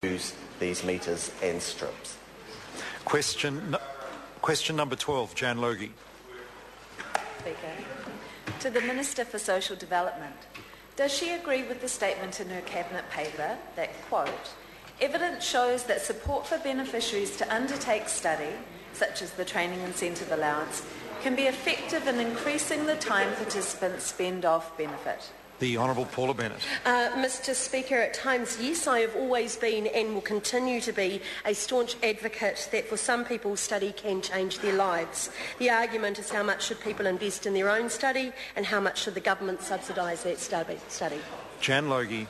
use these meters and strips. Question number 12, Jan Logie. Speaker. To the Minister for Social Development. Does she agree with the statement in her Cabinet paper that, quote, evidence shows that support for beneficiaries to undertake study, such as the Training Incentive Allowance, can be effective in increasing the time participants spend off benefit? The Honourable Paula Bennett. Mr Speaker, at times, yes, I have always been and will continue to be a staunch advocate that for some people study can change their lives. The argument is how much should people invest in their own study and how much should the government subsidise that study. Jan Logie.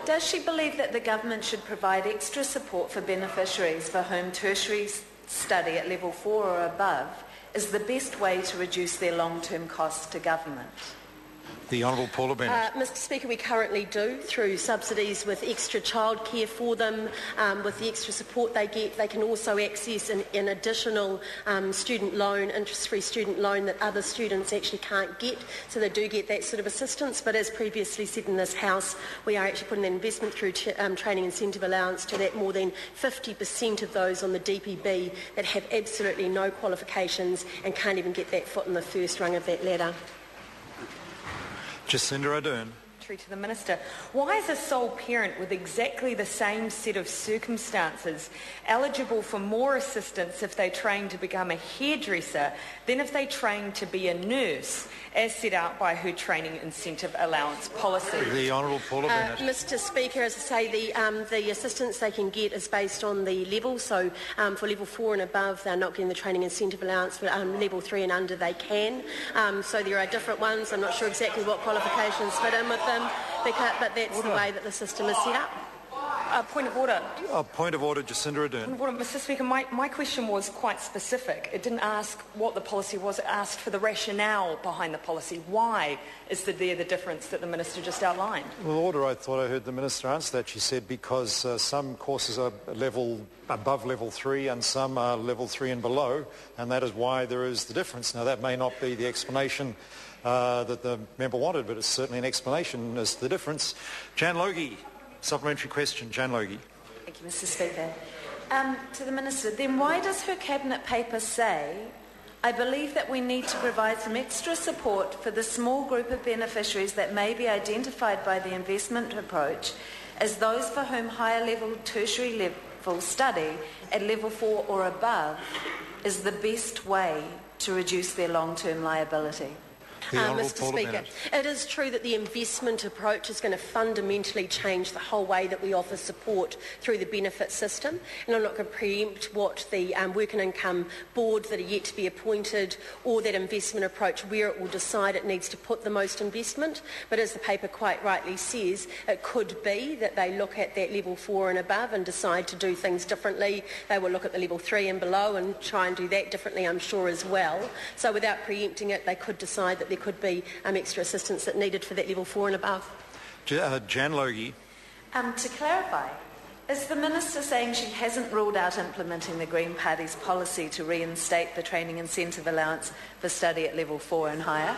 Does she believe that the government should provide extra support for beneficiaries for whom tertiary study at level 4 or above is the best way to reduce their long-term costs to government? The Honourable Paula Bennett. Mr Speaker, we currently do through subsidies with extra childcare for them, with the extra support they get. They can also access an additional student loan, interest-free student loan that other students actually can't get, so they do get that sort of assistance. But as previously said in this House, we are actually putting an investment through Training Incentive Allowance to that more than 50% of those on the DPB that have absolutely no qualifications and can't even get that foot in the first rung of that ladder. Jacinda Ardern. To the Minister. Why is a sole parent with exactly the same set of circumstances eligible for more assistance if they train to become a hairdresser than if they train to be a nurse, as set out by her Training Incentive Allowance policy? The Honourable Paula Bennett. Mr Speaker, as I say, the assistance they can get is based on the level, so for level 4 and above they're not getting the Training Incentive Allowance, but level 3 and under they can. So there are different ones. I'm not sure exactly what qualifications fit in with them. But that's the way that the system is set up. Point of order. Point of order, Jacinda Ardern. Mr Speaker, my question was quite specific. It didn't ask what the policy was, it asked for the rationale behind the policy. Why is there the difference that the Minister just outlined? Well, Order, I thought I heard the Minister answer that. She said because some courses are above level 3 and some are level 3 and below, and that is why there is the difference. Now, that may not be the explanation that the member wanted, but it's certainly an explanation as to the difference. Jan Logie, supplementary question. Jan Logie. Thank you, Mr Speaker. To the Minister, then why does her Cabinet paper say, I believe that we need to provide some extra support for the small group of beneficiaries that may be identified by the investment approach as those for whom higher level tertiary level study at level 4 or above is the best way to reduce their long-term liability? Mr Speaker, it is true that the investment approach is going to fundamentally change the whole way that we offer support through the benefit system, and I'm not going to preempt what the Work and Income Board that are yet to be appointed or that investment approach where it will decide it needs to put the most investment, but as the paper quite rightly says, it could be that they look at that level 4 and above and decide to do things differently. They will look at the level 3 and below and try and do that differently, I'm sure, as well. So without preempting it, they could decide that there could be extra assistance that needed for that level 4 and above. Jan Logie. To clarify, is the Minister saying she hasn't ruled out implementing the Green Party's policy to reinstate the Training Incentive Allowance for study at level 4 and higher?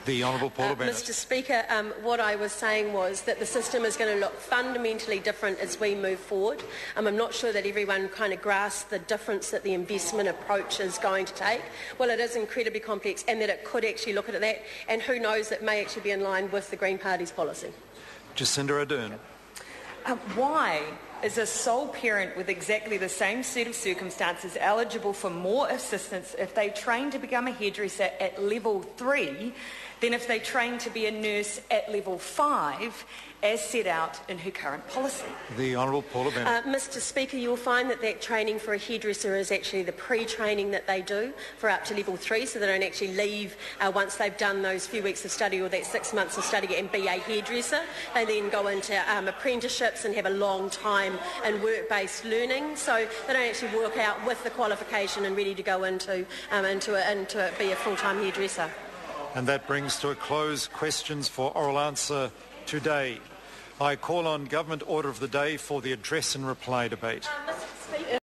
The Honourable Paula Bennett. Mr Speaker, what I was saying was that the system is going to look fundamentally different as we move forward. I'm not sure that everyone kind of grasps the difference that the investment approach is going to take. Well, it is incredibly complex, and that it could actually look at that, and who knows, it may actually be in line with the Green Party's policy. Jacinda Ardern. Why is a sole parent with exactly the same set of circumstances eligible for more assistance if they train to become a hairdresser at level 3 than if they train to be a nurse at level 5, as set out in her current policy? The Honourable Paula Bennett. Mr Speaker, you'll find that training for a hairdresser is actually the pre-training that they do for up to level 3, so they don't actually leave once they've done those few weeks of study or that 6 months of study and be a hairdresser. They then go into apprenticeships and have a long time in work-based learning, so they don't actually work out with the qualification and ready to go into be a full-time hairdresser. And that brings to a close questions for oral answer today. I call on Government Order of the Day for the address and reply debate.